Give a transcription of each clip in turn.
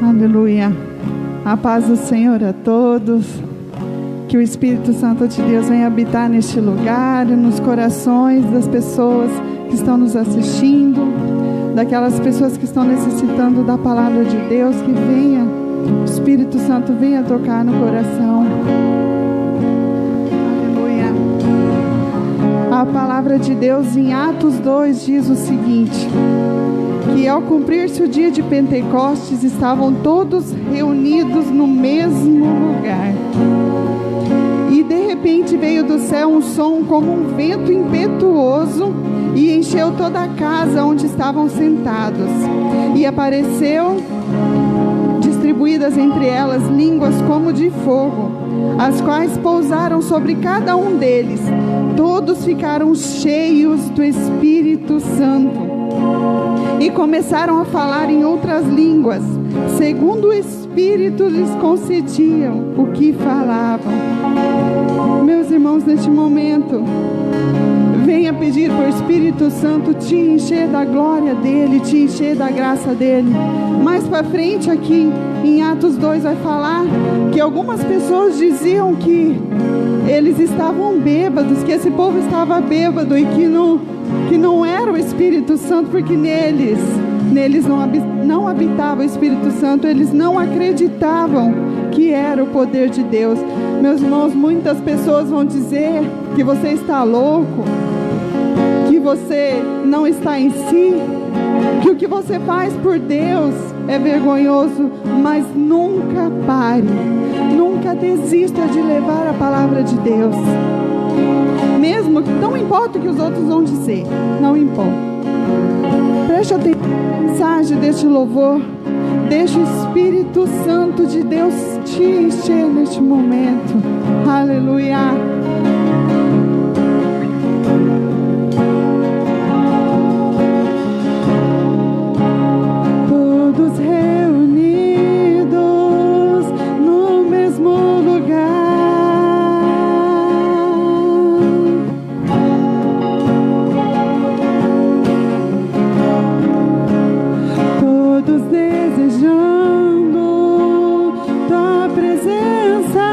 Aleluia. A paz do Senhor a todos. Que o Espírito Santo de Deus venha habitar neste lugar, nos corações das pessoas que estão nos assistindo, daquelas pessoas que estão necessitando da palavra de Deus, que venha, o Espírito Santo venha tocar no coração. Aleluia. A palavra de Deus em Atos 2 diz o seguinte: que ao cumprir-se o dia de Pentecostes, estavam todos reunidos no mesmo lugar. E de repente veio do céu um som como um vento impetuoso e encheu toda a casa onde estavam sentados. E apareceu, distribuídas entre elas, línguas como de fogo, as quais pousaram sobre cada um deles. Todos ficaram cheios do Espírito Santo e começaram a falar em outras línguas, segundo o Espírito lhes concediam o que falavam. Meus irmãos, neste momento, venha pedir para o Espírito Santo te encher da glória dEle, te encher da graça dEle. Mais para frente aqui, em Atos 2, vai falar que algumas pessoas diziam que eles estavam bêbados, que esse povo estava bêbado e que não era o Espírito Santo, porque neles não habitava o Espírito Santo, eles não acreditavam que era o poder de Deus. Meus irmãos, muitas pessoas vão dizer que você está louco, que você não está em si, que o que você faz por Deus é vergonhoso, mas nunca pare, nunca desista de levar a palavra de Deus. Mesmo que não importa o que os outros vão dizer, não importa. Preste atenção na mensagem deste louvor. Deixa o Espírito Santo de Deus te encher neste momento. Aleluia. Todos reunidos no mesmo lugar. Todos desejando tua presença.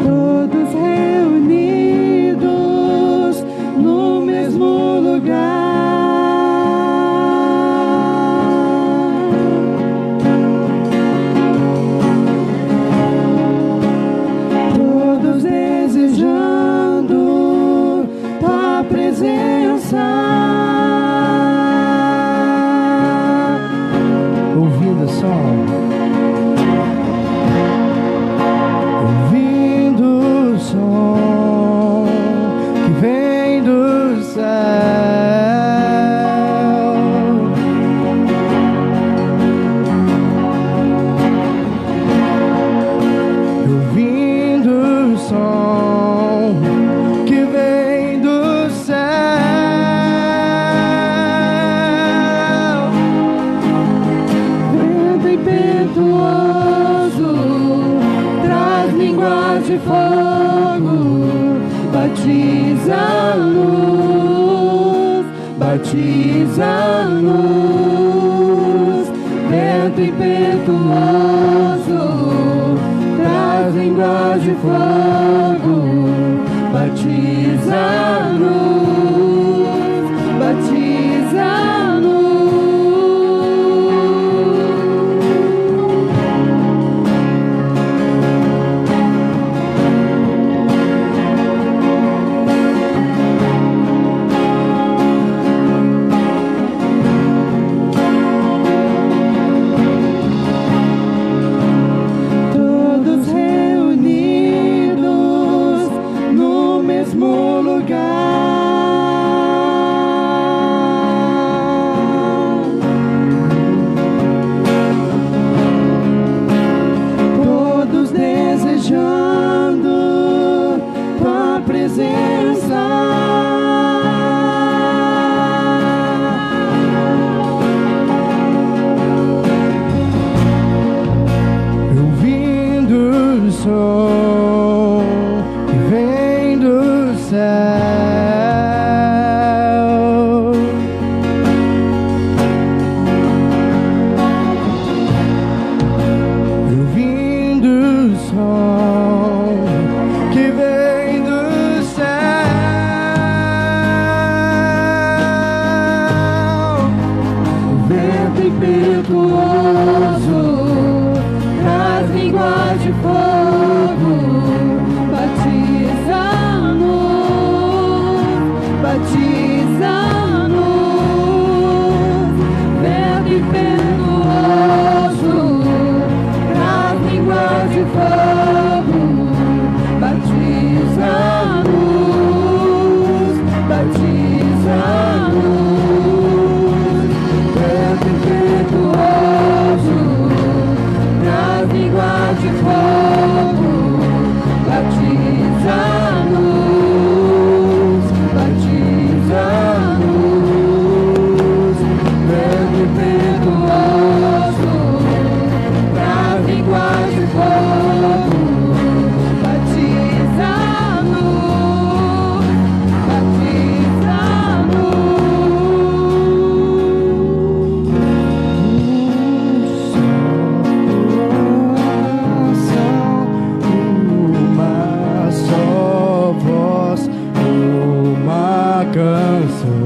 Todos reunidos no mesmo lugar. Todos desejando tua presença. Ouvindo o som, ouvindo o som que vem do céu, ouvindo o som que vem do céu. Vento impetuoso traz línguas de fogo, batiza a luz, batiza a luz. Vento impetuoso traz línguas de fogo, batiza a luz, batiza a luz. Todos reunidos no mesmo lugar. Todos desejando tua presença. ouvindo o som que vem do Eu vim do sol que vem do céu, Vento impetuoso traz línguas de fogo, batiza-nos, batiza-nos. Vento impetuoso traz línguas de fogo, batiza-nos, batiza-nos. Vento impetuoso traz línguas de fogo, batiza-nos, batiza-nos. Vento impetuoso traz línguas de fogo, batiza-nos, uma só voz, uma canção,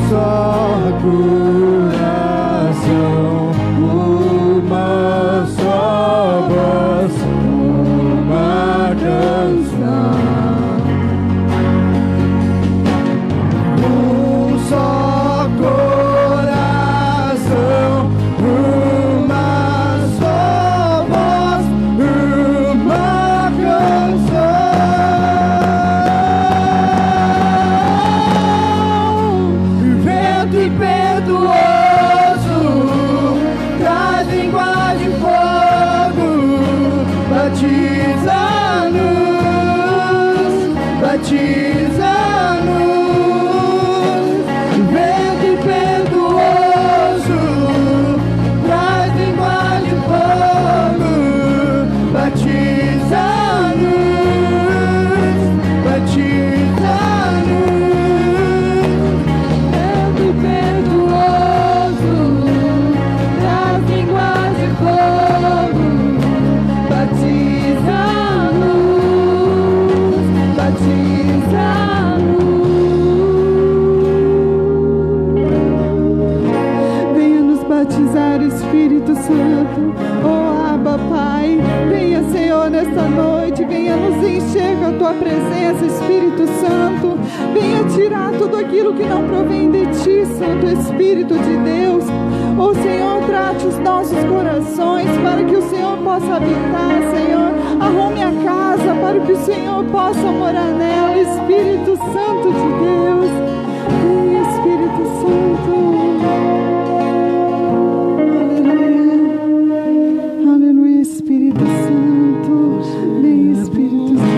só coração, uma só voz, uma canção, só coração, uma só voz, uma canção. Vento impetuoso traz língua de fogo, batiza-nos, batiza-nos. Vento impetuoso traz língua de fogo, batiza-nos, batiza-nos. Vento impetuoso traz línguas de fogo, batiza-nos, batiza-nos. Venha nos batizar, Espírito Santo. Oh, Abba, Pai, venha, Senhor, nesta noite. Venha nos encher com a Tua presença, Espírito Santo. Venha tirar tudo aquilo que não provém de Ti, Santo Espírito de Deus. Oh, Senhor, trate os nossos corações para que o Senhor possa habitar, Senhor. Arrume a casa para que o Senhor possa morar nela, Espírito Santo de Deus. Venha, Espírito Santo. Aleluia. Aleluia, Espírito Santo. Vem, Espírito Santo.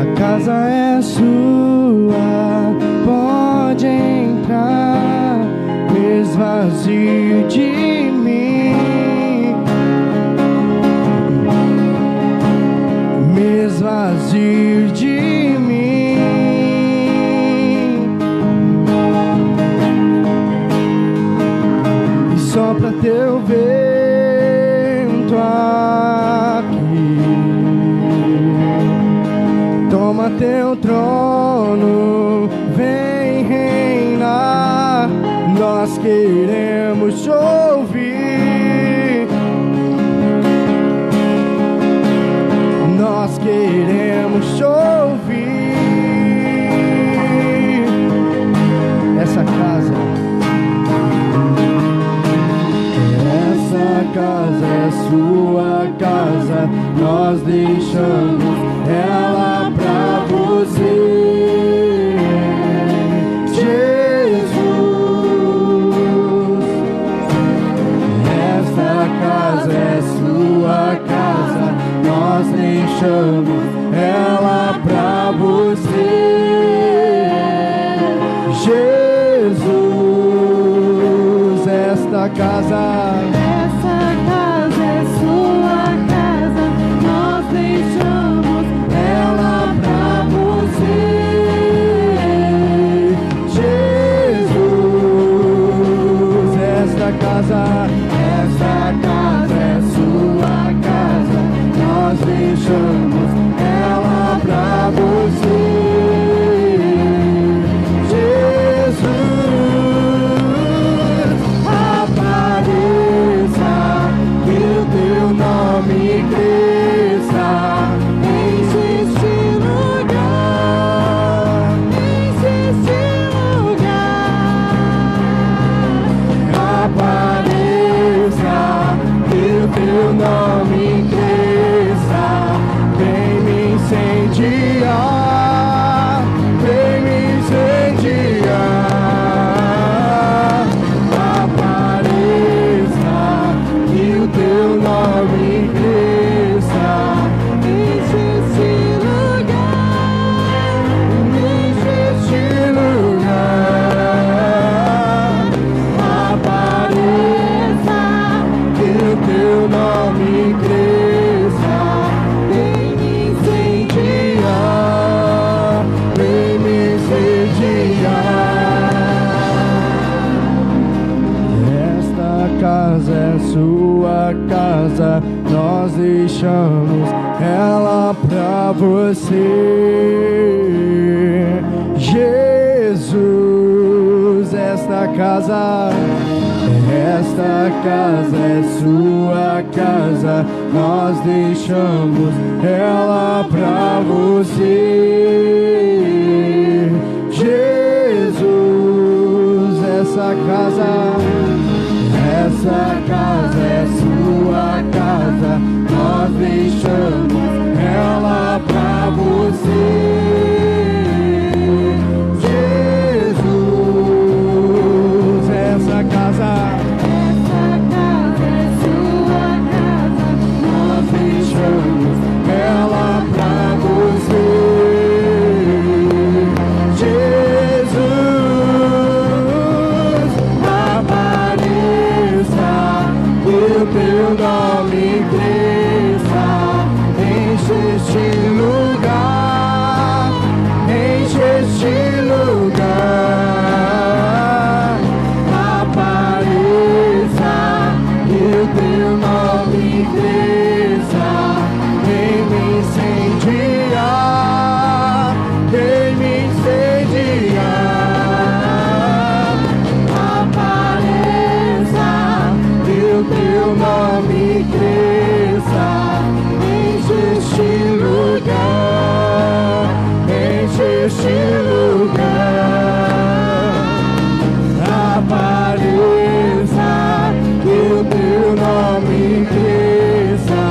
A casa é sua, pode entrar, me esvazio de mim, me esvazio de mim, e sopra teu vento aqui, toma teu trono, vem reinar. Nós queremos te ouvir, nós queremos te ouvir. Essa casa é sua casa, nós deixamos ela pra você. Deixamos ela pra você, Jesus. esta casa é sua casa, nós deixamos ela pra você. Jesus, esta casa é sua casa, nós deixamos ela pra você. Teu nome cresça, vem me incendiar, vem me incendiar. Apareça, que o teu nome cresça, enche esse lugar, enche este lugar. Apareça, que o teu nome cresça, vem me incendiar, vem me incendiar. Esta casa é sua casa, nós deixamos ela pra você. Jesus, esta casa é sua casa, nós deixamos ela pra você. Jesus, essa casa é sua casa, nós deixamos ela pra você. Jesus, essa casa ela pra você. Jesus, apareça, que o teu nome cresça, enche este lugar, enche este lugar. Apareça, que o teu nome cresça, vem me incendiar, vem me incendiar. Apareça, que o teu nome cresça, enche este lugar, enche este lugar. Apareça, que o teu nome cresça,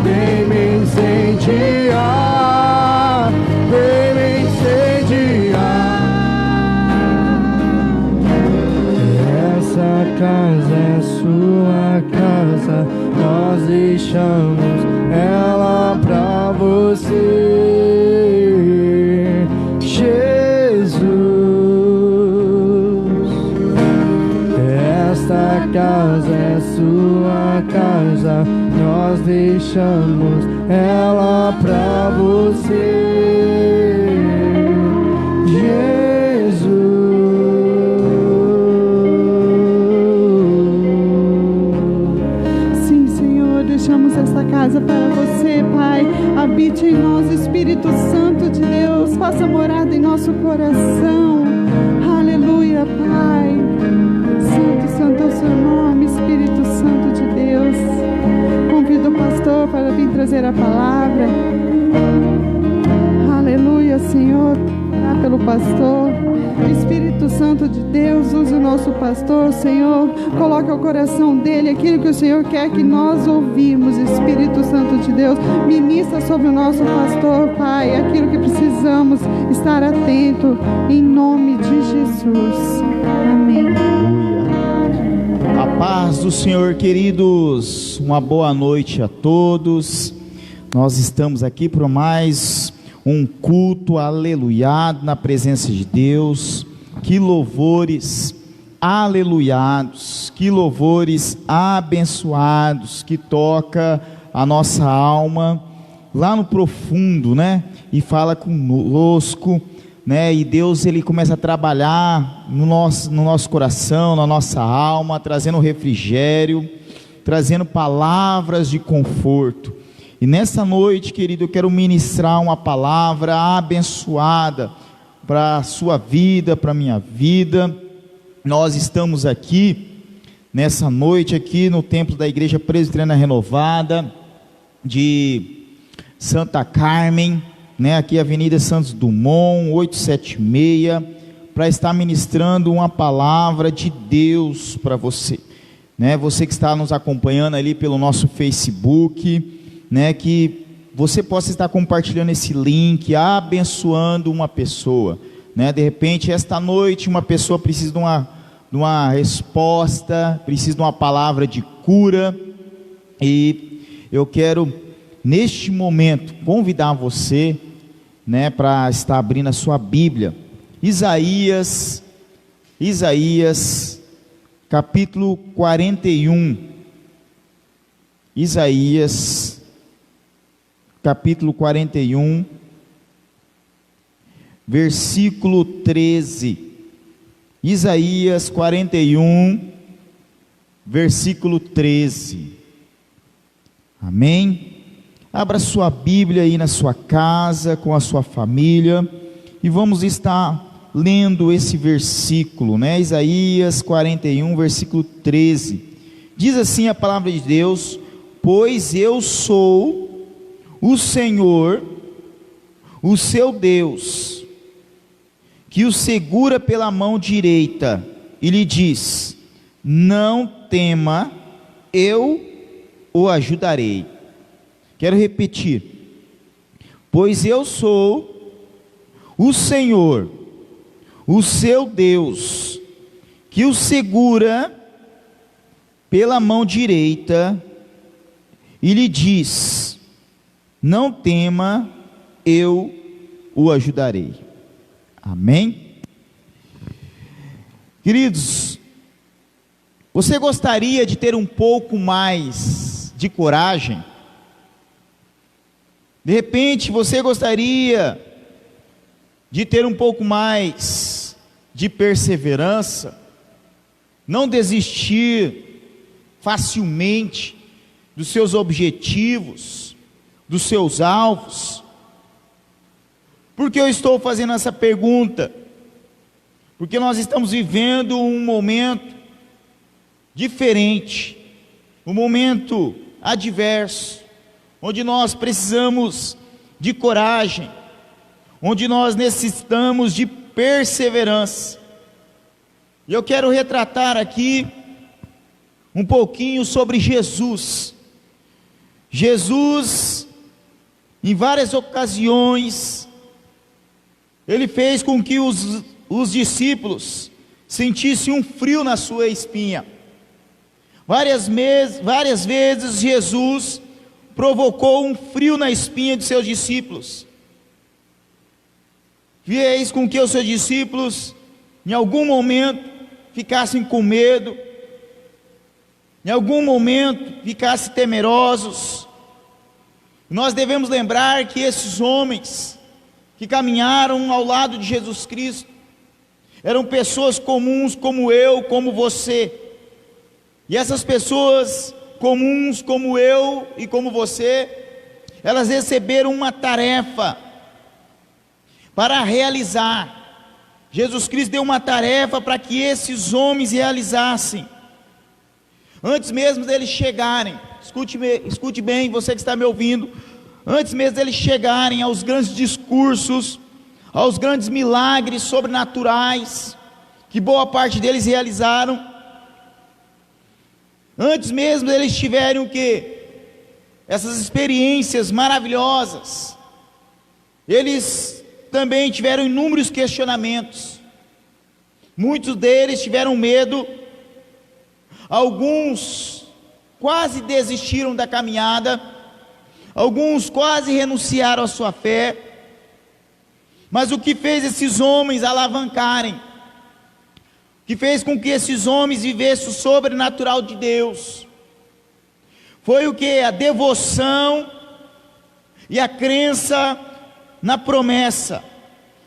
vem me incendiar, vem me incendiar. Essa casa é sua casa, nós deixamos ela pra você. Jesus, esta casa é sua casa, nós deixamos ela pra você. Jesus. Sim, Senhor, deixamos essa casa para você, Pai. Habite em nós, Espírito Santo de Deus, faça morada em nosso coração. Aleluia, Pai. Santo, santo é o seu nome, Espírito Santo de Deus. Convido o pastor para vir trazer a palavra. Aleluia, Senhor. Orar pelo pastor. Espírito Santo de Deus, use o nosso pastor, Senhor. Coloque ao coração dele aquilo que o Senhor quer que nós ouvimos. Espírito Santo de Deus, ministra sobre o nosso pastor, Pai, aquilo que precisamos estar atento, em nome de Jesus. Amém. A paz do Senhor, queridos, uma boa noite a todos. Nós estamos aqui para mais um culto aleluiado na presença de Deus. Que louvores, aleluiados, que louvores abençoados, que toca a nossa alma lá no profundo, né? E fala conosco, né? E Deus, ele começa a trabalhar no nosso coração, na nossa alma, trazendo refrigério, trazendo palavras de conforto. E nessa noite, querido, eu quero ministrar uma palavra abençoada para a sua vida, para a minha vida. Nós estamos aqui, nessa noite, aqui no templo da Igreja Presbiteriana Renovada, de Santa Carmen, né? Aqui Avenida Santos Dumont, 876, para estar ministrando uma palavra de Deus para você, né? Você que está nos acompanhando ali pelo nosso Facebook, né? Que você possa estar compartilhando esse link, abençoando uma pessoa, né? De repente, esta noite, uma pessoa precisa de uma resposta, precisa de uma palavra de cura, e eu quero, neste momento, convidar você, né, para estar abrindo a sua Bíblia, Isaías, capítulo 41, Isaías, capítulo 41, versículo 13, Isaías 41, versículo 13, amém? Abra sua Bíblia aí na sua casa, com a sua família, e vamos estar lendo esse versículo, né? Isaías 41, versículo 13, diz assim a palavra de Deus: pois eu sou o Senhor, o seu Deus, que o segura pela mão direita, e lhe diz: não tema, eu o ajudarei. Quero repetir: pois eu sou o Senhor, o seu Deus, que o segura pela mão direita, e lhe diz: não tema, eu o ajudarei. Amém? Queridos, você gostaria de ter um pouco mais de coragem? De repente você gostaria de ter um pouco mais de perseverança, não desistir facilmente dos seus objetivos, dos seus alvos. Por que eu estou fazendo essa pergunta? Porque nós estamos vivendo um momento diferente, um momento adverso, onde nós precisamos de coragem, onde nós necessitamos de perseverança. E eu quero retratar aqui um pouquinho sobre Jesus. Jesus, em várias ocasiões, ele fez com que os discípulos sentissem um frio na sua espinha. Várias vezes Jesus provocou um frio na espinha de seus discípulos. Fez com que os seus discípulos, em algum momento, ficassem com medo, em algum momento, ficassem temerosos. Nós devemos lembrar que esses homens que caminharam ao lado de Jesus Cristo eram pessoas comuns como eu, como você. E essas pessoas comuns como eu e como você, elas receberam uma tarefa para realizar. Jesus Cristo deu uma tarefa para que esses homens realizassem. Antes mesmo deles chegarem, escute bem, você que está me ouvindo, antes mesmo deles chegarem aos grandes discursos, aos grandes milagres sobrenaturais, que boa parte deles realizaram, antes mesmo deles tiverem o quê? Essas experiências maravilhosas, eles também tiveram inúmeros questionamentos. Muitos deles tiveram medo, alguns quase desistiram da caminhada, alguns quase renunciaram à sua fé. Mas o que fez esses homens alavancarem? que fez com que esses homens vivessem o sobrenatural de Deus, foi o que? A devoção e a crença na promessa.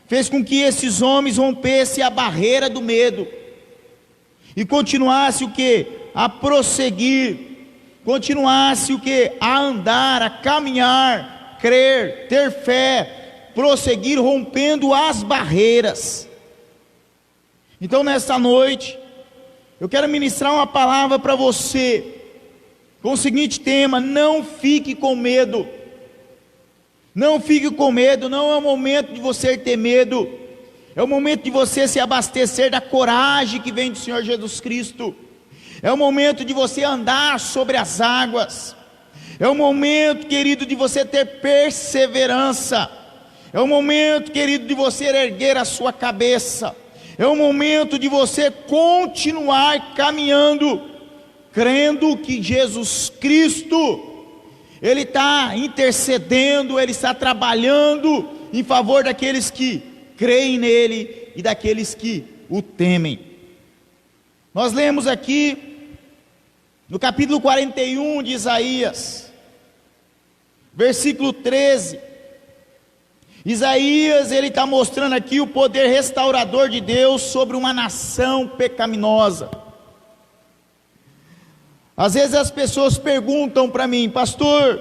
Fez com que esses homens rompessem a barreira do medo e continuassem o que? A prosseguir, continuasse o que? A andar, a caminhar, crer, ter fé, prosseguir rompendo as barreiras. Então nesta noite, eu quero ministrar uma palavra para você, com o seguinte tema: não fique com medo. Não fique com medo, não é o momento de você ter medo, é o momento de você se abastecer da coragem que vem do Senhor Jesus Cristo. É o momento de você andar sobre as águas. É o momento, querido, de você ter perseverança. É o momento, querido, de você erguer a sua cabeça. É o momento de você continuar caminhando, crendo que Jesus Cristo, Ele está intercedendo, Ele está trabalhando em favor daqueles que creem nele e daqueles que o temem. Nós lemos aqui no capítulo 41 de Isaías, versículo 13, Isaías, ele está mostrando aqui o poder restaurador de Deus sobre uma nação pecaminosa. Às vezes as pessoas perguntam para mim: pastor,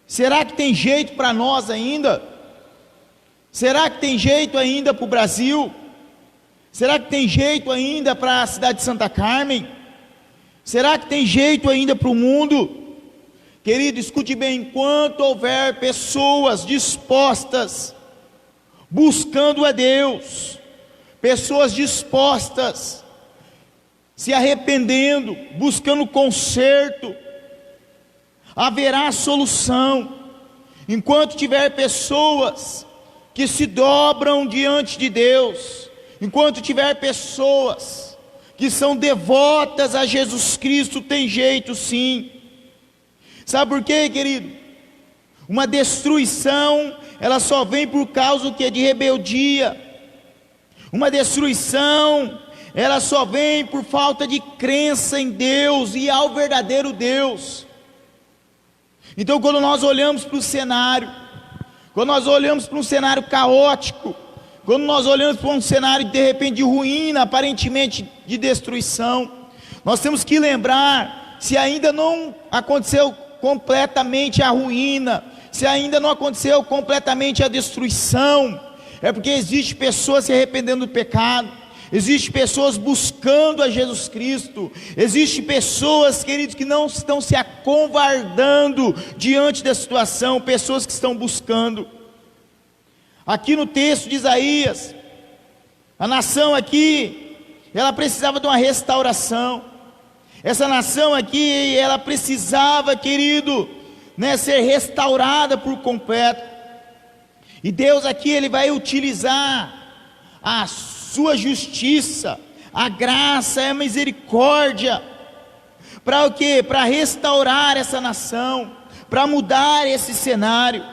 será que tem jeito para nós ainda? Será que tem jeito ainda para o Brasil? Será que tem jeito ainda para a cidade de Santa Carmen? Será que tem jeito ainda para o mundo? Querido, escute bem: enquanto houver pessoas dispostas, buscando a Deus, pessoas dispostas, se arrependendo, buscando conserto, haverá solução. Enquanto tiver pessoas que se dobram diante de Deus, enquanto tiver pessoas que são devotas a Jesus Cristo, tem jeito sim. Sabe por quê, querido? Uma destruição, ela só vem por causa de rebeldia. Uma destruição, ela só vem por falta de crença em Deus e ao verdadeiro Deus. Então, quando nós olhamos para o cenário, quando nós olhamos para um cenário caótico, quando nós olhamos para um cenário de repente de ruína, aparentemente de destruição, nós temos que lembrar, se ainda não aconteceu completamente a ruína, se ainda não aconteceu completamente a destruição, é porque existe pessoas se arrependendo do pecado, existe pessoas buscando a Jesus Cristo, existe pessoas, queridos, que não estão se acovardando diante da situação, pessoas que estão buscando. Aqui no texto de Isaías, a nação aqui, ela precisava de uma restauração. Essa nação aqui, ela precisava, querido, ser restaurada por completo. E Deus aqui, Ele vai utilizar a sua justiça, a graça, a misericórdia, para o quê? Para restaurar essa nação, para mudar esse cenário.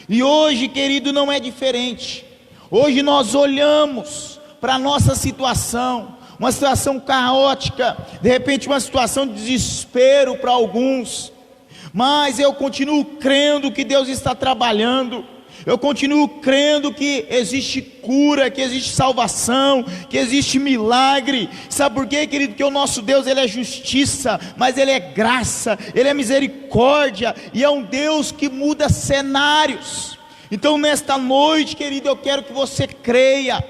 E hoje, querido, não é diferente. Hoje nós olhamos para a nossa situação, uma situação caótica, de repente uma situação de desespero para alguns, mas eu continuo crendo que Deus está trabalhando, eu continuo crendo que existe cura, que existe salvação, que existe milagre. Sabe por quê, querido? Que o nosso Deus, Ele é justiça, mas Ele é graça, Ele é misericórdia, e é um Deus que muda cenários. Então nesta noite, querido, eu quero que você creia,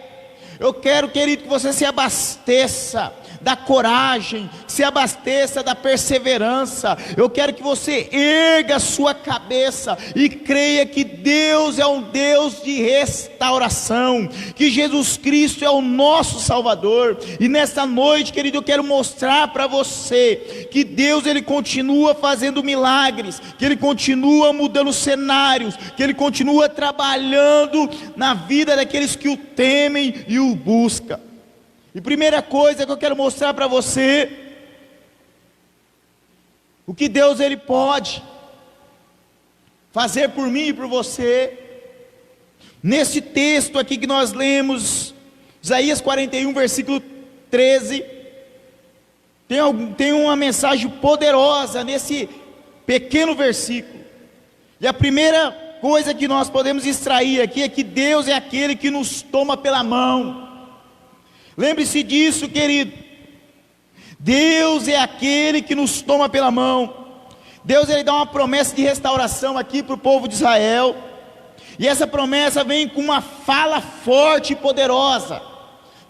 eu quero, querido, que você se abasteça da coragem, se abasteça da perseverança. Eu quero que você erga a sua cabeça e creia que Deus é um Deus de restauração, que Jesus Cristo é o nosso Salvador. E nesta noite, querido, eu quero mostrar para você que Deus, Ele continua fazendo milagres, que Ele continua mudando cenários, que Ele continua trabalhando na vida daqueles que o temem e o buscam. E primeira coisa que eu quero mostrar para você, o que Deus, Ele pode fazer por mim e por você, nesse texto aqui que nós lemos, Isaías 41, versículo 13, tem uma mensagem poderosa nesse pequeno versículo. E a primeira coisa que nós podemos extrair aqui é que Deus é aquele que nos toma pela mão. Lembre-se disso, querido. Deus é aquele que nos toma pela mão. Deus, ele dá uma promessa de restauração aqui para o povo de Israel. E essa promessa vem com uma fala forte e poderosa,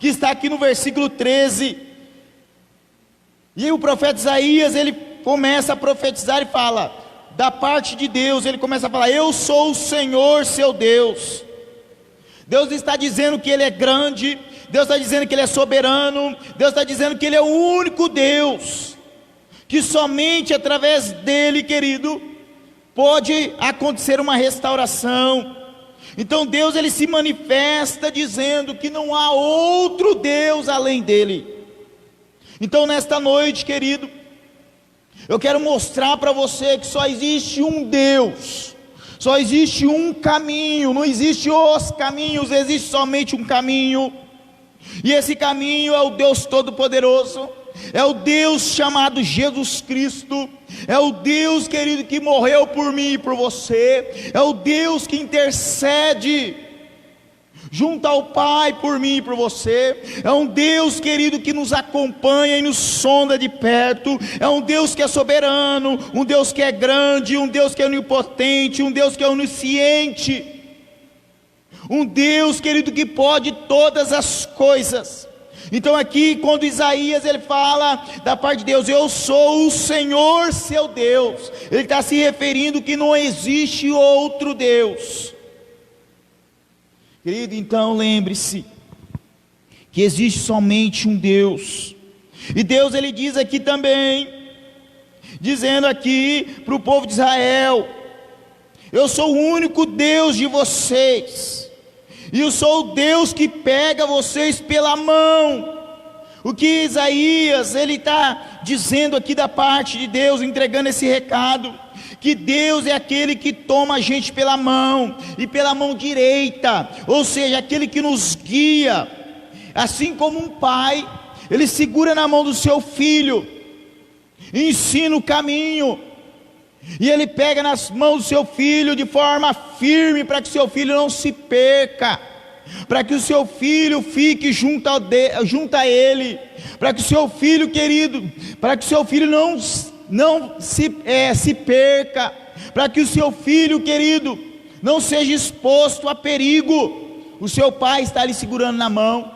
que está aqui no versículo 13. E aí o profeta Isaías, ele começa a profetizar e fala, da parte de Deus, ele começa a falar: eu sou o Senhor seu Deus. Deus está dizendo que ele é grande, Deus está dizendo que ele é soberano, Deus está dizendo que ele é o único Deus, que somente através dele, querido, pode acontecer uma restauração. Então Deus, ele se manifesta dizendo que não há outro Deus além dele. Então nesta noite, querido, eu quero mostrar para você que só existe um Deus, só existe um caminho, não existe os caminhos, existe somente um caminho. E esse caminho é o Deus Todo-Poderoso, é o Deus chamado Jesus Cristo, é o Deus, querido, que morreu por mim e por você, é o Deus que intercede junto ao Pai por mim e por você, é um Deus, querido, que nos acompanha e nos sonda de perto, é um Deus que é soberano, um Deus que é grande, um Deus que é onipotente, um Deus que é onisciente, um Deus, querido, que pode todas as coisas. Então aqui, quando Isaías, ele fala da parte de Deus, eu sou o Senhor seu Deus, ele está se referindo que não existe outro Deus. Querido, então lembre-se que existe somente um Deus. E Deus, ele diz aqui também, dizendo aqui para o povo de Israel: eu sou o único Deus de vocês, e eu sou o Deus que pega vocês pela mão. O que Isaías, ele está dizendo aqui da parte de Deus, entregando esse recado, que Deus é aquele que toma a gente pela mão, e pela mão direita, ou seja, aquele que nos guia, assim como um pai, ele segura na mão do seu filho, ensina o caminho, e ele pega nas mãos do seu filho de forma firme, para que seu filho não se perca, para que o seu filho fique junto a ele, para que o seu filho, querido, para que o seu filho não se perca, para que o seu filho, querido, não seja exposto a perigo. O seu pai está ali segurando na mão,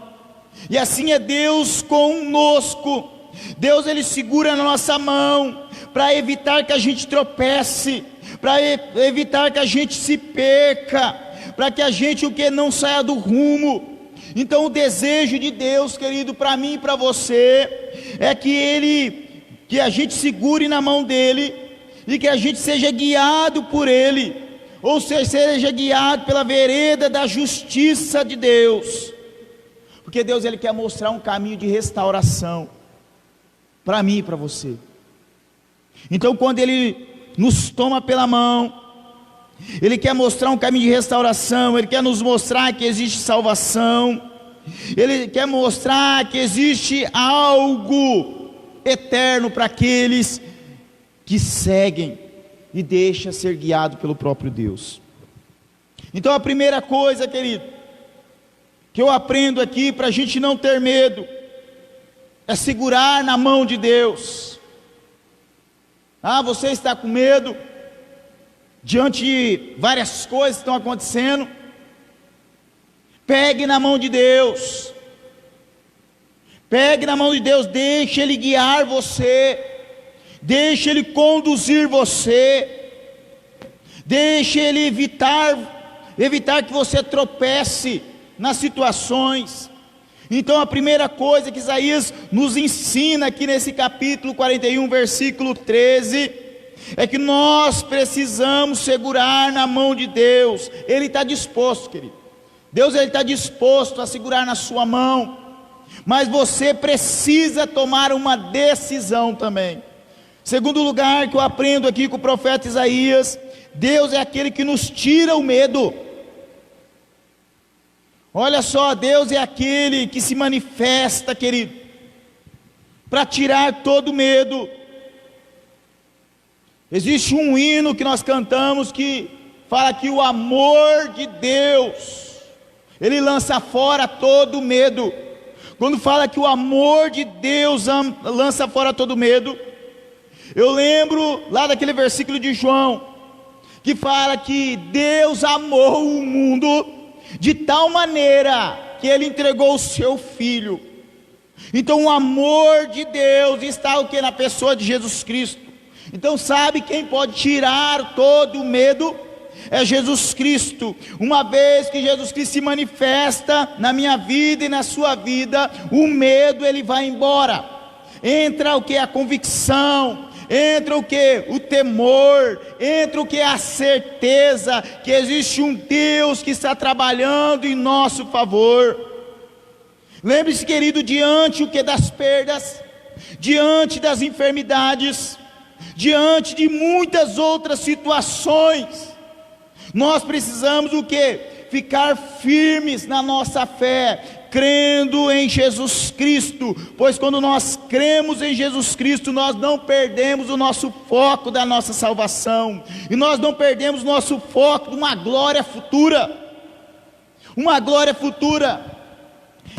e assim é Deus conosco. Deus, ele segura na nossa mão, para evitar que a gente tropece, para evitar que a gente se perca, para que a gente não saia do rumo. Então o desejo de Deus, querido, para mim e para você, é que a gente segure na mão dele, e que a gente seja guiado por ele, ou seja guiado pela vereda da justiça de Deus, porque Deus, ele quer mostrar um caminho de restauração, para mim e para você. Então quando ele nos toma pela mão, ele quer mostrar um caminho de restauração, ele quer nos mostrar que existe salvação, ele quer mostrar que existe algo eterno para aqueles que seguem e deixam ser guiado pelo próprio Deus. Então a primeira coisa, querido, que eu aprendo aqui para a gente não ter medo, é segurar na mão de Deus. Você está com medo diante de várias coisas que estão acontecendo? Pegue na mão de Deus, pegue na mão de Deus, deixe ele guiar você, deixe ele conduzir você, deixe ele evitar que você tropece nas situações. Então a primeira coisa que Isaías nos ensina aqui nesse capítulo 41, versículo 13, é que nós precisamos segurar na mão de Deus. Ele está disposto, querido. Deus, ele está disposto a segurar na sua mão, mas você precisa tomar uma decisão também. Segundo lugar que eu aprendo aqui com o profeta Isaías, Deus é aquele que nos tira o medo. Olha só, Deus é aquele que se manifesta, querido, para tirar todo medo. Existe um hino que nós cantamos que fala que o amor de Deus, ele lança fora todo medo. Quando fala que o amor de Deus lança fora todo medo, eu lembro lá daquele versículo de João, que fala que Deus amou o mundo de tal maneira que Ele entregou o seu Filho. Então o amor de Deus está o que? Na pessoa de Jesus Cristo. Então sabe quem pode tirar todo o medo? É Jesus Cristo. Uma vez que Jesus Cristo se manifesta na minha vida e na sua vida, o medo ele vai embora. Entra o que? A convicção. Entra o que? O temor. Entra o que? A certeza que existe um Deus que está trabalhando em nosso favor. Lembre-se, querido, diante o que? Das perdas, diante das enfermidades, diante de muitas outras situações, nós precisamos o que? Ficar firmes na nossa fé, crendo em Jesus Cristo, pois quando nós cremos em Jesus Cristo, nós não perdemos o nosso foco da nossa salvação, e nós não perdemos o nosso foco de uma glória futura, uma glória futura.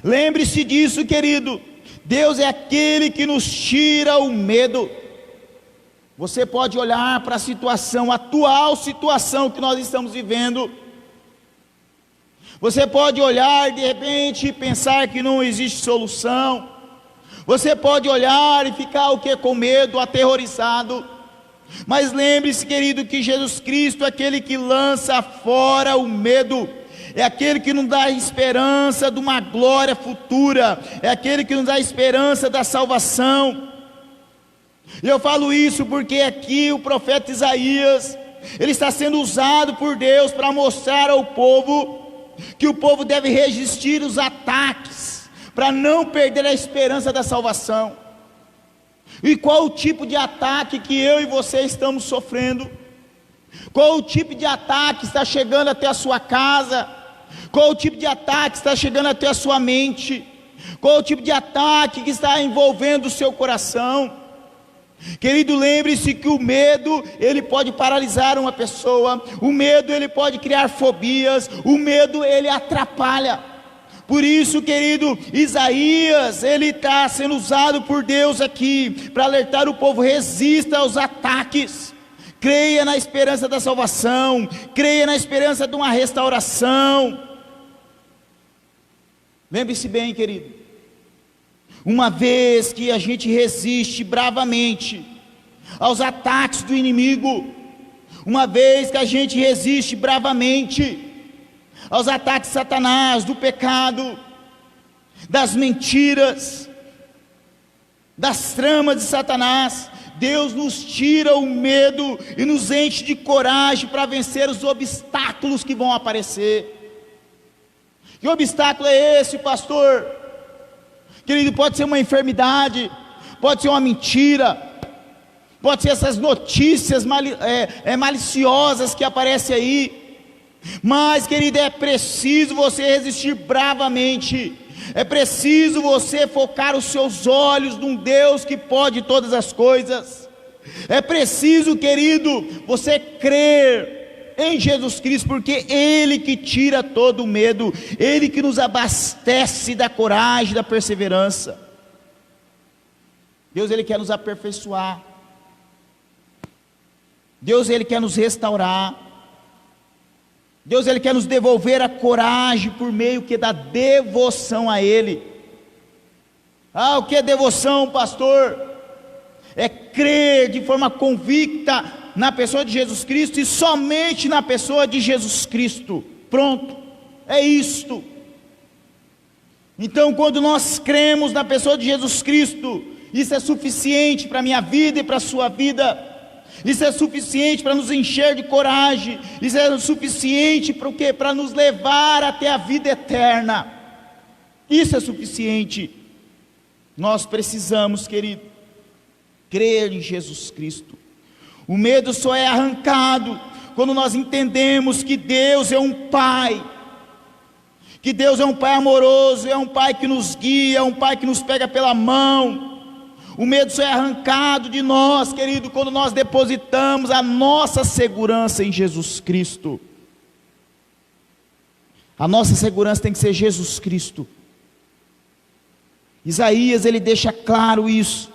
Lembre-se disso, querido, Deus é aquele que nos tira o medo. Você pode olhar para a situação, a atual situação que nós estamos vivendo. Você pode olhar de repente e pensar que não existe solução. Você pode olhar e ficar o que? Com medo, aterrorizado. Mas lembre-se, querido, que Jesus Cristo é aquele que lança fora o medo. É aquele que nos dá esperança de uma glória futura. É aquele que nos dá esperança da salvação. E eu falo isso porque aqui o profeta Isaías, ele está sendo usado por Deus para mostrar ao povo que o povo deve resistir os ataques, para não perder a esperança da salvação. E qual o tipo de ataque que eu e você estamos sofrendo? Qual o tipo de ataque está chegando até a sua casa? Qual o tipo de ataque está chegando até a sua mente? Qual o tipo de ataque que está envolvendo o seu coração? Querido, lembre-se que o medo, ele pode paralisar uma pessoa, o medo, ele pode criar fobias, o medo, ele atrapalha. Por isso, querido, Isaías, ele está sendo usado por Deus aqui, para alertar o povo, resista aos ataques, creia na esperança da salvação, creia na esperança de uma restauração. Lembre-se bem, querido, uma vez que a gente resiste bravamente aos ataques do inimigo, uma vez que a gente resiste bravamente aos ataques de Satanás, do pecado, das mentiras, das tramas de Satanás, Deus nos tira o medo e nos enche de coragem para vencer os obstáculos que vão aparecer. Que obstáculo é esse, pastor? Querido, pode ser uma enfermidade, pode ser uma mentira, pode ser essas notícias maliciosas que aparecem aí. Mas, querido, é preciso você resistir bravamente. É preciso você focar os seus olhos num Deus que pode todas as coisas. É preciso, querido, você crer em Jesus Cristo, porque Ele que tira todo o medo, Ele que nos abastece da coragem, da perseverança. Deus, Ele quer nos aperfeiçoar. Deus, Ele quer nos restaurar. Deus, Ele quer nos devolver a coragem por meio que da devoção a Ele. O que é devoção, pastor? É crer de forma convicta na pessoa de Jesus Cristo e somente na pessoa de Jesus Cristo. Pronto, é isto. Então, quando nós cremos na pessoa de Jesus Cristo, isso é suficiente para a minha vida e para a sua vida. Isso é suficiente para nos encher de coragem. Isso é suficiente para o quê? Para nos levar até a vida eterna. Isso é suficiente. Nós precisamos, querido, crer em Jesus Cristo. O medo só é arrancado quando nós entendemos que Deus é um Pai, que Deus é um Pai amoroso, é um Pai que nos guia, é um Pai que nos pega pela mão, O medo só é arrancado de nós, querido, quando nós depositamos a nossa segurança em Jesus Cristo. A nossa segurança tem que ser Jesus Cristo. Isaías, ele deixa claro isso,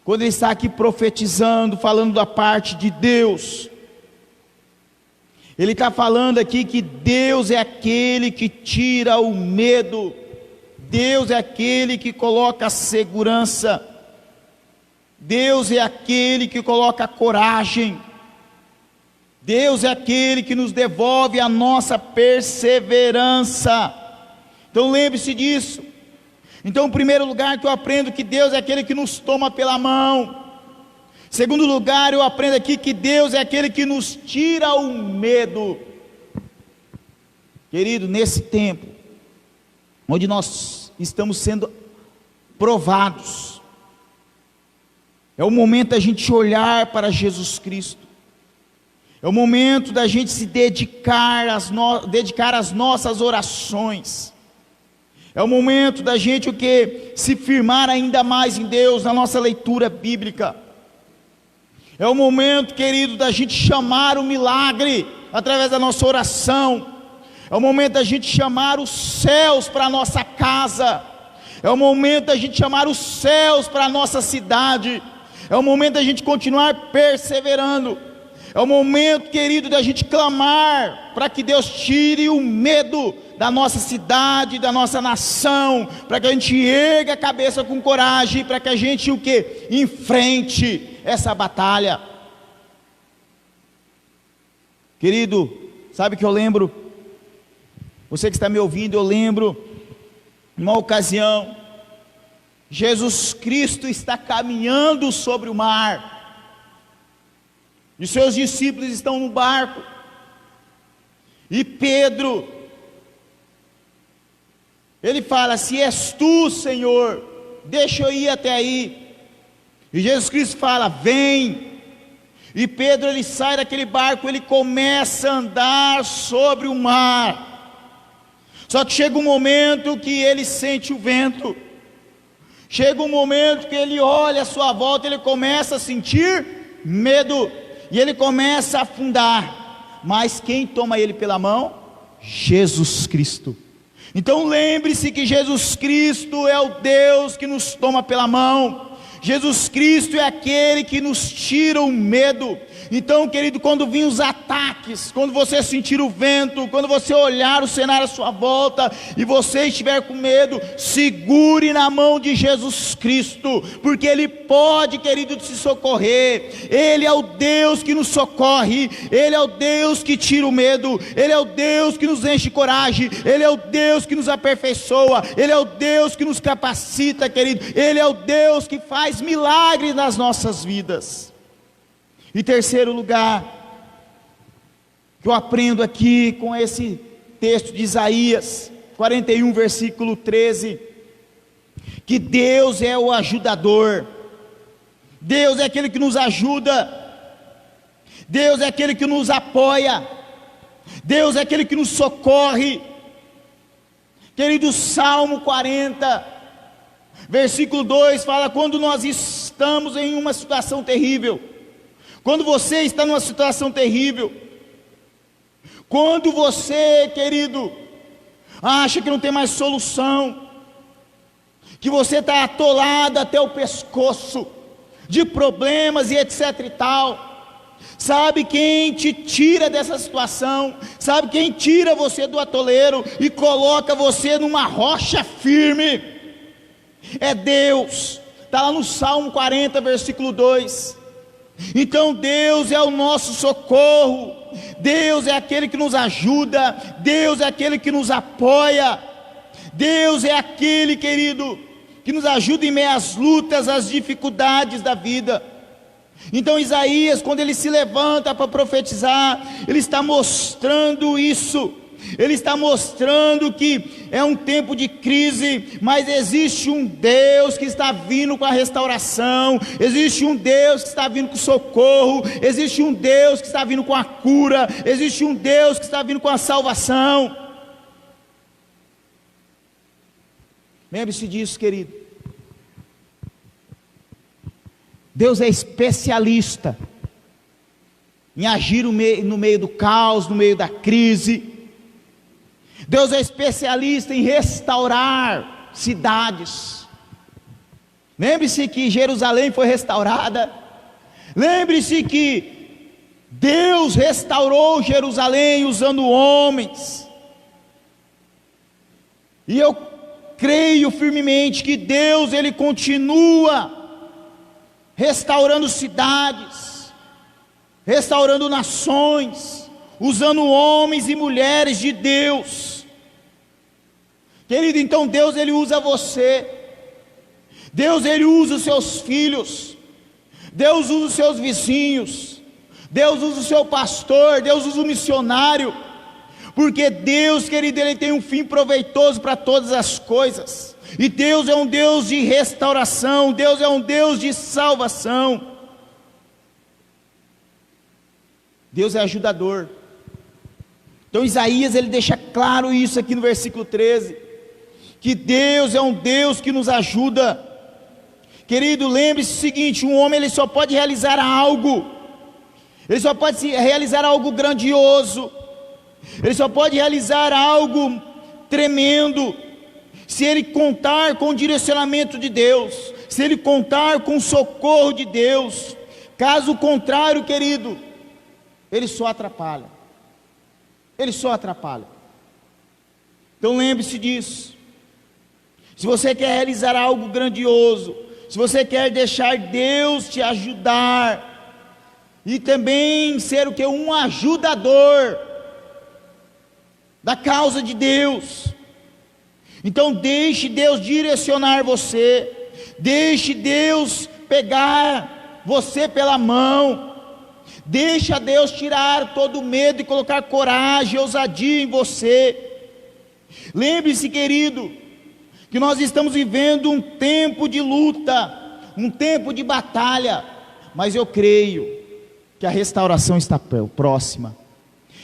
quando ele está aqui profetizando, falando da parte de Deus. Ele está falando aqui que Deus é aquele que tira o medo, Deus é aquele que coloca a segurança, Deus é aquele que coloca a coragem, Deus é aquele que nos devolve a nossa perseverança. Então lembre-se disso. Então, em primeiro lugar, que eu aprendo que Deus é aquele que nos toma pela mão. Segundo lugar, eu aprendo aqui que Deus é aquele que nos tira o medo. Querido, nesse tempo, onde nós estamos sendo provados, é o momento da gente olhar para Jesus Cristo. É o momento da gente se dedicar às nossas orações. É o momento da gente o quê? Se firmar ainda mais em Deus, na nossa leitura bíblica. É o momento, querido, da gente chamar o milagre através da nossa oração. É o momento da gente chamar os céus para a nossa casa. É o momento da gente chamar os céus para a nossa cidade. É o momento da gente continuar perseverando. É o momento, querido, da gente clamar para que Deus tire o medo da nossa cidade, da nossa nação, para que a gente erga a cabeça com coragem, para que a gente o quê? Enfrente essa batalha. Querido, sabe que eu lembro, você que está me ouvindo, eu lembro, numa ocasião, Jesus Cristo está caminhando sobre o mar, e seus discípulos estão no barco, e Pedro, ele fala: se és tu, Senhor, deixa eu ir até aí. E Jesus Cristo fala: vem. E Pedro, ele sai daquele barco, ele começa a andar sobre o mar. Só que chega um momento que ele sente o vento, chega um momento que ele olha à sua volta, ele começa a sentir medo, e ele começa a afundar. Mas quem toma ele pela mão? Jesus Cristo. Então lembre-se que Jesus Cristo é o Deus que nos toma pela mão. Jesus Cristo é aquele que nos tira o medo. Então, querido, quando vir os ataques, quando você sentir o vento, quando você olhar o cenário à sua volta e você estiver com medo, segure na mão de Jesus Cristo, porque Ele pode, querido, te socorrer. Ele é o Deus que nos socorre, Ele é o Deus que tira o medo, Ele é o Deus que nos enche de coragem, Ele é o Deus que nos aperfeiçoa, Ele é o Deus que nos capacita, querido, Ele é o Deus que faz milagres nas nossas vidas. E terceiro lugar, que eu aprendo aqui com esse texto de Isaías 41, versículo 13, que Deus é o ajudador, Deus é aquele que nos ajuda, Deus é aquele que nos apoia, Deus é aquele que nos socorre. Querido, Salmo 40, versículo 2 fala: quando nós estamos em uma situação terrível, quando você está numa situação terrível, quando você, querido, acha que não tem mais solução, que você está atolado até o pescoço de problemas e etc e tal, sabe quem te tira dessa situação? Sabe quem tira você do atoleiro e coloca você numa rocha firme? É Deus. Está lá no Salmo 40, versículo 2. Então Deus é o nosso socorro, Deus é aquele que nos ajuda, Deus é aquele que nos apoia, Deus é aquele, querido, que nos ajuda em meio às lutas, às dificuldades da vida. Então Isaías, quando ele se levanta para profetizar, ele está mostrando isso. Ele está mostrando que é um tempo de crise, mas existe um Deus que está vindo com a restauração, existe um Deus que está vindo com socorro, existe um Deus que está vindo com a cura, existe um Deus que está vindo com a salvação. Lembre-se disso, querido. Deus é especialista em agir no meio do caos, no meio da crise. Deus é especialista em restaurar cidades. Lembre-se que Jerusalém foi restaurada. Lembre-se que Deus restaurou Jerusalém usando homens. E eu creio firmemente que Deus, Ele continua restaurando cidades, restaurando nações, usando homens e mulheres de Deus. Querido, então Deus, Ele usa você. Deus, Ele usa os seus filhos. Deus usa os seus vizinhos. Deus usa o seu pastor. Deus usa o missionário. Porque Deus, querido, Ele tem um fim proveitoso para todas as coisas. E Deus é um Deus de restauração. Deus é um Deus de salvação. Deus é ajudador. Então Isaías, ele deixa claro isso aqui no versículo 13. Que Deus é um Deus que nos ajuda. Querido, lembre-se o seguinte: um homem, ele só pode realizar algo. Ele só pode realizar algo grandioso. Ele só pode realizar algo tremendo se ele contar com o direcionamento de Deus, se ele contar com o socorro de Deus. Caso contrário, querido, ele só atrapalha. Ele só atrapalha. Então lembre-se disso. Se você quer realizar algo grandioso, se você quer deixar Deus te ajudar, e também ser o que? Um ajudador da causa de Deus. Então deixe Deus direcionar você, deixe Deus pegar você pela mão, deixa Deus tirar todo o medo e colocar coragem, ousadia em você. Lembre-se, querido, que nós estamos vivendo um tempo de luta, um tempo de batalha, mas eu creio que a restauração está próxima.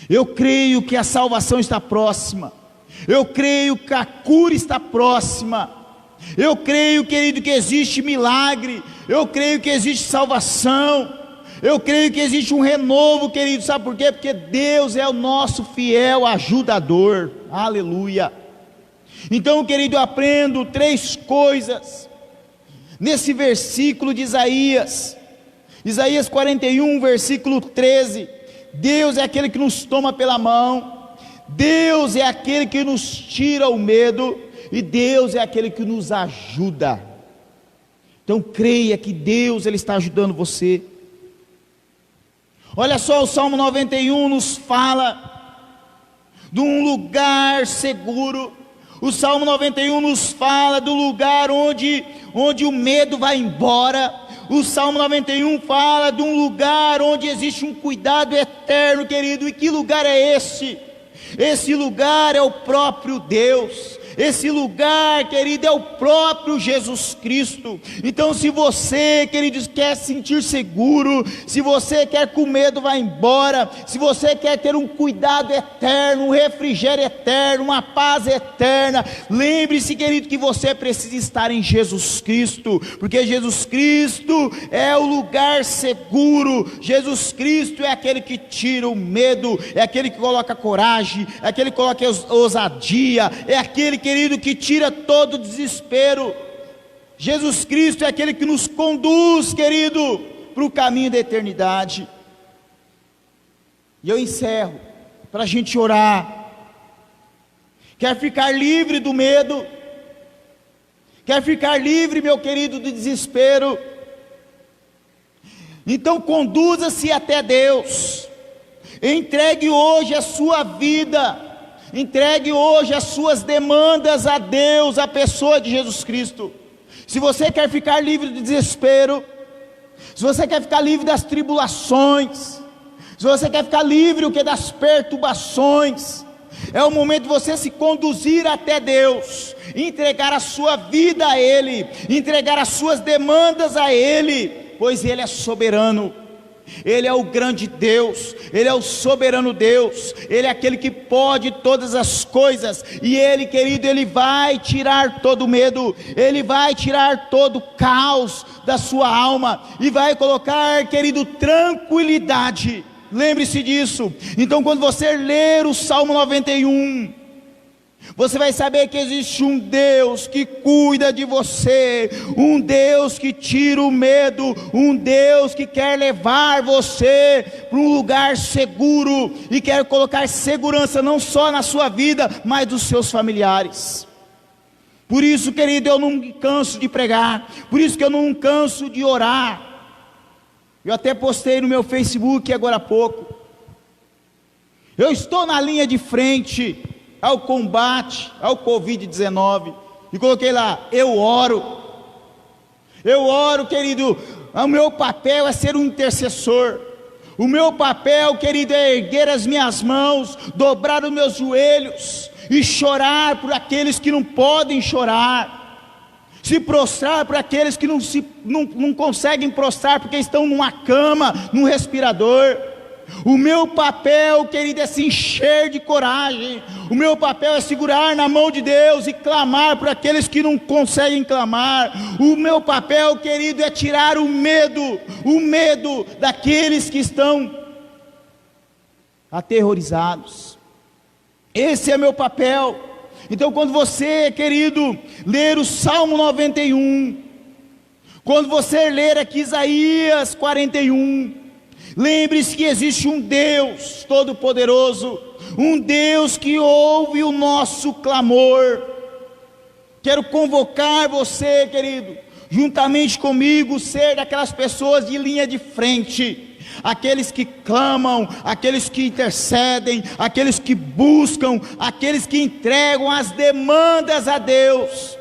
Eu creio que a salvação está próxima. Eu creio que a cura está próxima. Eu creio, querido, que existe milagre. Eu creio que existe salvação. Eu creio que existe um renovo, querido. Sabe por quê? Porque Deus é o nosso fiel ajudador. Aleluia. Então, querido, eu aprendo 3 coisas nesse versículo de Isaías. Isaías 41, versículo 13. Deus é aquele que nos toma pela mão. Deus é aquele que nos tira o medo. E Deus é aquele que nos ajuda. Então creia que Deus, Ele está ajudando você. Olha só, o Salmo 91 nos fala de um lugar seguro. O Salmo 91 nos fala do lugar onde o medo vai embora. O Salmo 91 fala de um lugar onde existe um cuidado eterno, querido. E que lugar é esse? Esse lugar é o próprio Deus. Esse lugar, querido, é o próprio Jesus Cristo. Então, se você, queridos, quer se sentir seguro, se você quer que o medo vá embora, se você quer ter um cuidado eterno, um refrigério eterno, uma paz eterna, lembre-se, querido, que você precisa estar em Jesus Cristo, porque Jesus Cristo é o lugar seguro. Jesus Cristo é aquele que tira o medo, é aquele que coloca coragem, é aquele que coloca ousadia, é aquele, querido, que tira todo o desespero. Jesus Cristo é aquele que nos conduz, querido, para o caminho da eternidade. E eu encerro, para a gente orar. Quer ficar livre do medo? Quer ficar livre, meu querido, do desespero? Então conduza-se até Deus. Entregue hoje a sua vida. Entregue hoje as suas demandas a Deus, a pessoa de Jesus Cristo. Se você quer ficar livre do desespero, se você quer ficar livre das tribulações, se você quer ficar livre das perturbações, é o momento de você se conduzir até Deus, entregar a sua vida a Ele, entregar as suas demandas a Ele, pois Ele é soberano. Ele é o grande Deus, Ele é o soberano Deus, Ele é aquele que pode todas as coisas, e Ele, querido, Ele vai tirar todo medo, Ele vai tirar todo caos da sua alma, e vai colocar, querido, tranquilidade. Lembre-se disso. Então, quando você ler o Salmo 91, você vai saber que existe um Deus que cuida de você, um Deus que tira o medo, um Deus que quer levar você para um lugar seguro, e quer colocar segurança não só na sua vida, mas dos seus familiares. Por isso, querido, eu não canso de pregar, por isso que eu não canso de orar. Eu até postei no meu Facebook agora há pouco: eu estou na linha de frente ao combate ao Covid-19, e coloquei lá: eu oro, querido. O meu papel é ser um intercessor, o meu papel, querido, é erguer as minhas mãos, dobrar os meus joelhos e chorar por aqueles que não podem chorar, se prostrar por aqueles que não conseguem prostrar porque estão numa cama, num respirador. O meu papel, querido, é se encher de coragem. O meu papel é segurar na mão de Deus e clamar por aqueles que não conseguem clamar. O meu papel, querido, é tirar o medo daqueles que estão aterrorizados. Esse é meu papel. Então, quando você, querido, ler o Salmo 91, quando você ler aqui Isaías 41, lembre-se que existe um Deus todo-poderoso, um Deus que ouve o nosso clamor. Quero convocar você, querido, juntamente comigo, ser daquelas pessoas de linha de frente, aqueles que clamam, aqueles que intercedem, aqueles que buscam, aqueles que entregam as demandas a Deus.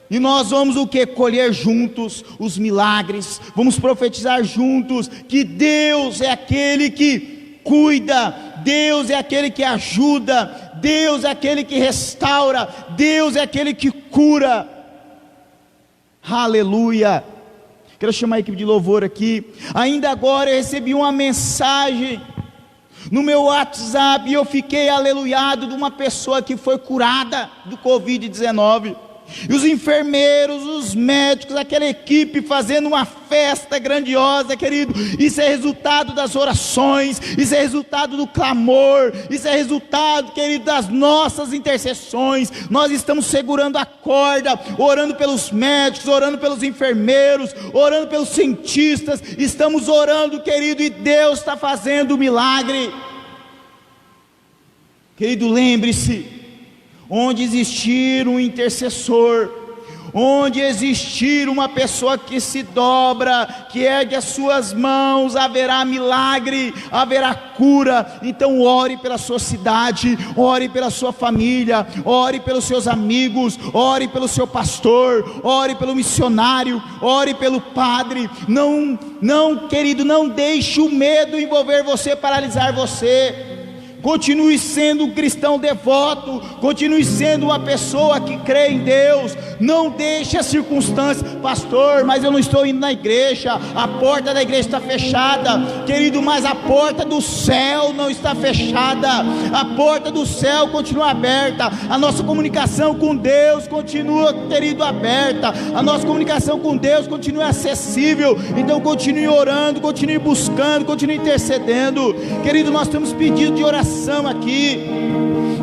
E nós vamos o que? Colher juntos os milagres, vamos profetizar juntos que Deus é aquele que cuida, Deus é aquele que ajuda, Deus é aquele que restaura, Deus é aquele que cura. Aleluia. Quero chamar a equipe de louvor aqui. Ainda agora eu recebi uma mensagem no meu WhatsApp, e eu fiquei aleluiado, de uma pessoa que foi curada do Covid-19. E os enfermeiros, os médicos, aquela equipe fazendo uma festa grandiosa, querido. Isso é resultado das orações, isso é resultado do clamor, isso é resultado, querido, das nossas intercessões. Nós estamos segurando a corda, orando pelos médicos, orando pelos enfermeiros, orando pelos cientistas. Estamos orando, querido, e Deus está fazendo o milagre. Querido, lembre-se: onde existir um intercessor, onde existir uma pessoa que se dobra, que ergue as suas mãos, haverá milagre, haverá cura. Então ore pela sua cidade, ore pela sua família, ore pelos seus amigos, ore pelo seu pastor, ore pelo missionário, ore pelo padre. Não, querido, não deixe o medo envolver você, paralisar você. Continue sendo um cristão devoto, continue sendo uma pessoa que crê em Deus. Não deixe as circunstâncias: pastor, mas eu não estou indo na igreja, a porta da igreja está fechada. Querido, mas a porta do céu não está fechada, a porta do céu continua aberta. A nossa comunicação com Deus continua, querido, aberta. A nossa comunicação com Deus continua acessível. Então continue orando, continue buscando, continue intercedendo. Querido, nós temos pedido de oração aqui.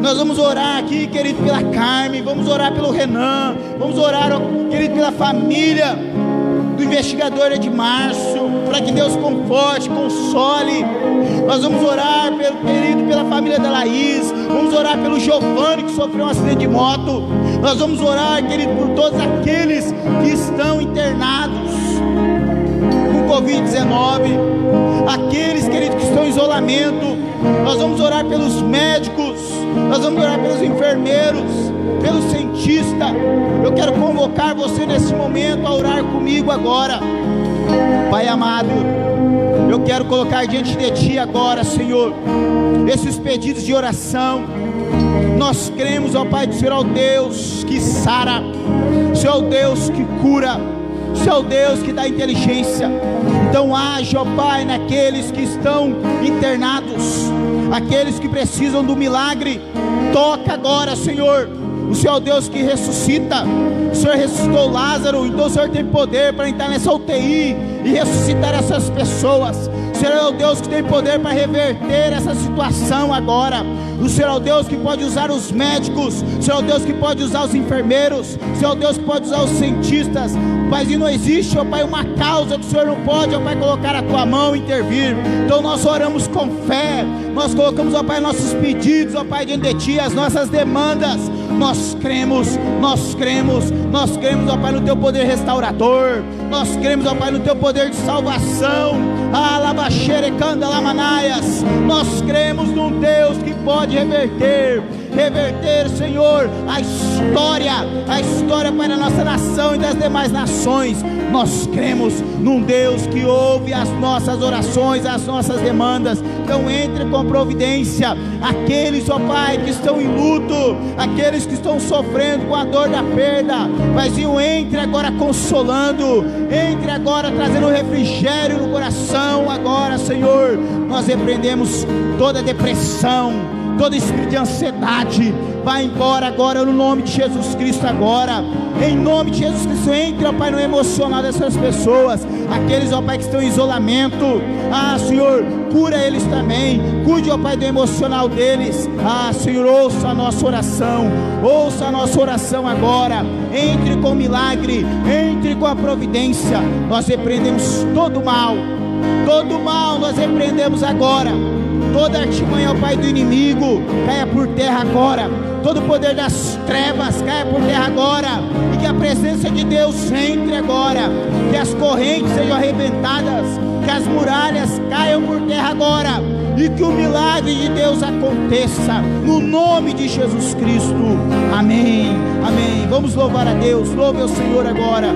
Nós vamos orar aqui, querido, pela Carmen, vamos orar pelo Renan, vamos orar, querido, pela família do investigador Edmárcio, para que Deus conforte, console. Nós vamos orar, querido, pela família da Laís, vamos orar pelo Giovanni, que sofreu um acidente de moto. Nós vamos orar, querido, por todos aqueles que estão internados com Covid-19, aqueles, querido, que estão em isolamento. Nós vamos orar pelos médicos, nós vamos orar pelos enfermeiros, pelo cientista. Eu quero convocar você nesse momento a orar comigo agora. Pai amado, eu quero colocar diante de Ti agora, Senhor, esses pedidos de oração. Nós cremos, ó Pai, que o Senhor é o Deus que sara, o Senhor é o Deus que cura, o Senhor é o Deus que dá inteligência. Então age, ó Pai, naqueles que estão internados, aqueles que precisam do milagre. Toca agora, Senhor. O Senhor é o Deus que ressuscita. O Senhor ressuscitou Lázaro, então o Senhor tem poder para entrar nessa UTI e ressuscitar essas pessoas. O Senhor é o Deus que tem poder para reverter essa situação agora. O Senhor é o Deus que pode usar os médicos. O Senhor é o Deus que pode usar os enfermeiros. O Senhor é o Deus que pode usar os cientistas. Mas não existe, ó Pai, uma causa que o Senhor não pode, ó Pai, colocar a Tua mão e intervir. Então nós oramos com fé. Nós colocamos, ó Pai, nossos pedidos, ó Pai, diante de Ti, as nossas demandas. Nós cremos, ó Pai, no Teu poder restaurador. Nós cremos, ó Pai, no Teu poder de salvação. Nós cremos num Deus que pode reverter, Senhor, a história para a nossa nação e das demais nações. Nós cremos num Deus que ouve as nossas orações, as nossas demandas. Então entre com providência. Aqueles, ó Pai, que estão em luto, aqueles que estão sofrendo com a dor da perda, Paizinho, entre agora consolando, entre agora trazendo refrigério no coração. Agora, Senhor, nós repreendemos toda depressão, todo espírito de ansiedade. Vai embora agora no nome de Jesus Cristo agora. Em nome de Jesus Cristo, entre, ó Pai, no emocional dessas pessoas. Aqueles, ó Pai, que estão em isolamento. Senhor, cura eles também. Cuide, ó Pai, do emocional deles. Senhor, ouça a nossa oração. Ouça a nossa oração agora. Entre com o milagre, entre com a providência. Nós repreendemos todo mal nós repreendemos agora. Toda artimanha, ó Pai, do inimigo caia por terra agora. Todo o poder das trevas caia por terra agora. E que a presença de Deus entre agora. Que as correntes sejam arrebentadas, que as muralhas caiam por terra agora. E que o milagre de Deus aconteça no nome de Jesus Cristo. Amém, amém. Vamos louvar a Deus. Louve ao Senhor agora.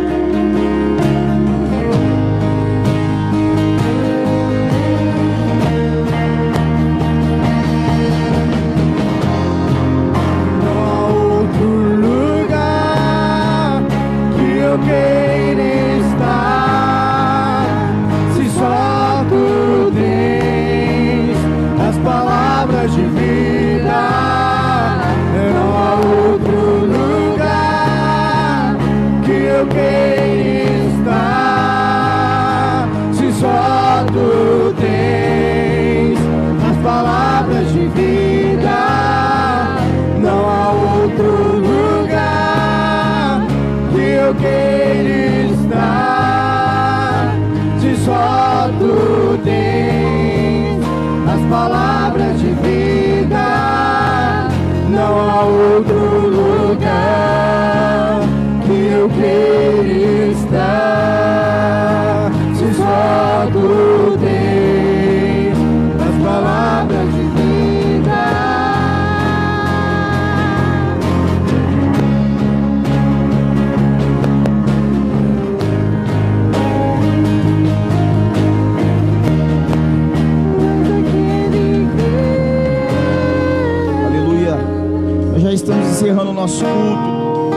Encerrando o nosso culto,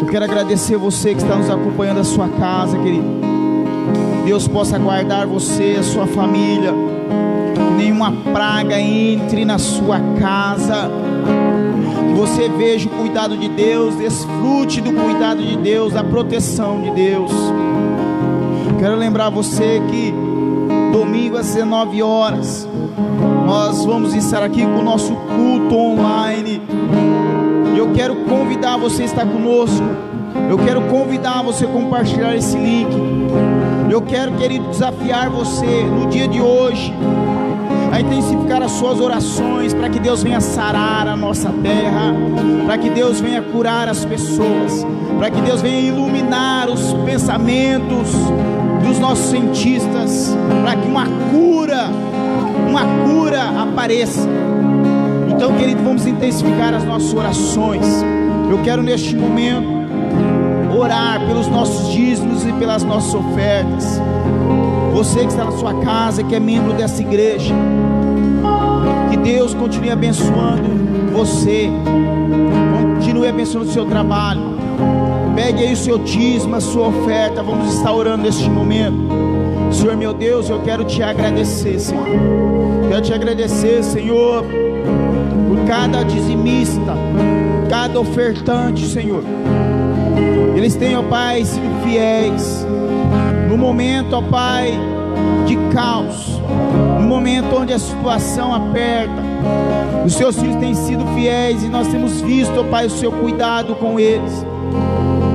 eu quero agradecer você que está nos acompanhando, a sua casa, querido. Deus possa guardar você, a sua família, que nenhuma praga entre na sua casa, que você veja o cuidado de Deus, desfrute do cuidado de Deus, da proteção de Deus. Quero lembrar você que domingo às 19 horas nós vamos estar aqui com o nosso culto online. E eu quero convidar você a estar conosco. Eu quero convidar você a compartilhar esse link. Eu quero, querido, desafiar você no dia de hoje a intensificar as suas orações, para que Deus venha sarar a nossa terra, para que Deus venha curar as pessoas, para que Deus venha iluminar os pensamentos dos nossos cientistas, para que uma cura apareça. Então, querido, vamos intensificar as nossas orações. Eu quero neste momento orar pelos nossos dízimos e pelas nossas ofertas. Você que está na sua casa, que é membro dessa igreja, que Deus continue abençoando você, continue abençoando o seu trabalho. Pegue aí o seu dízimo, a sua oferta. Vamos estar orando neste momento. Senhor meu Deus, eu quero te agradecer, Senhor. Quero te agradecer, Senhor, por cada dizimista, cada ofertante, Senhor. Eles têm, ó Pai, sido fiéis no momento, ó Pai, de caos, no momento onde a situação aperta. Os seus filhos têm sido fiéis e nós temos visto, ó Pai, o seu cuidado com eles.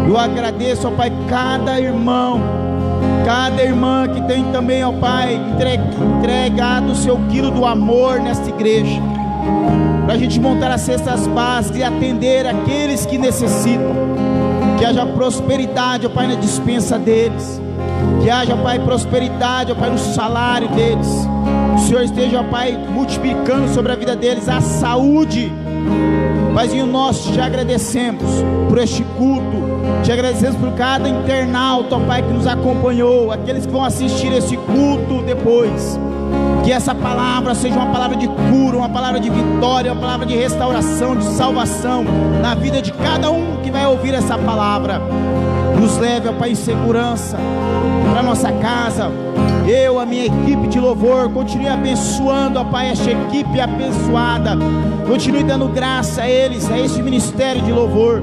Eu agradeço, ó Pai, cada irmão, cada irmã que tem também, ó Pai, entregado o seu quilo do amor nesta igreja, para a gente montar as cestas básicas e atender aqueles que necessitam. Que haja prosperidade, ó Pai, na dispensa deles. Que haja, Pai, prosperidade, ó Pai, no salário deles. O Senhor esteja, ó Pai, multiplicando sobre a vida deles a saúde. Paizinho, nós te agradecemos por este culto. Te agradecemos por cada internauta, ó Pai, que nos acompanhou, aqueles que vão assistir esse culto depois. Que essa palavra seja uma palavra de cura, uma palavra de vitória, uma palavra de restauração, de salvação na vida de cada um que vai ouvir essa palavra. Nos leve, ó Pai, em segurança para nossa casa. Eu, a minha equipe de louvor, continue abençoando, ó Pai, esta equipe abençoada. Continue dando graça a eles, a este ministério de louvor.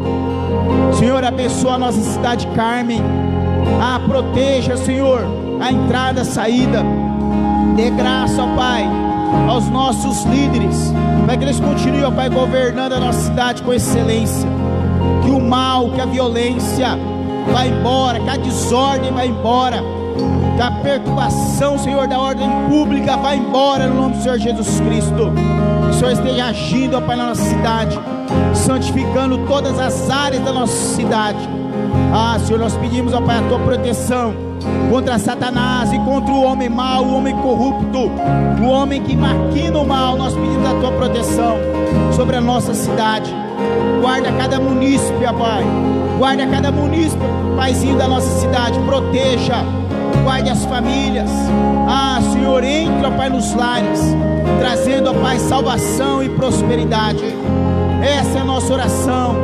Senhor, abençoa a nossa cidade Carmem. Proteja, Senhor, a entrada, a saída. Dê graça, ó Pai, aos nossos líderes, para que eles continuem, ó Pai, governando a nossa cidade com excelência. Que o mal, que a violência vá embora, que a desordem vá embora, que a perturbação, Senhor, da ordem pública vá embora, no nome do Senhor Jesus Cristo. Que o Senhor esteja agindo, ó Pai, na nossa cidade, santificando todas as áreas da nossa cidade. Senhor, nós pedimos, ó Pai, a tua proteção contra Satanás e contra o homem mau, o homem corrupto, o homem que maquina o mal. Nós pedimos a tua proteção sobre a nossa cidade. Guarda cada munícipe, ó Pai. Guarda cada munícipe, Paizinho, da nossa cidade. Proteja, guarde as famílias. Senhor, entre, ó Pai, nos lares, trazendo, ó Pai, salvação e prosperidade. Essa é a nossa oração,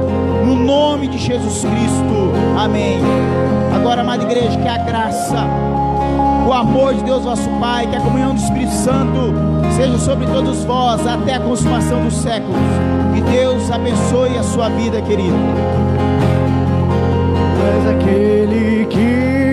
no nome de Jesus Cristo, amém. Agora, amada igreja, que a graça, o amor de Deus vosso Pai, que a comunhão do Espírito Santo seja sobre todos vós, até a consumação dos séculos. Que Deus abençoe a sua vida, querido. Tu és aquele que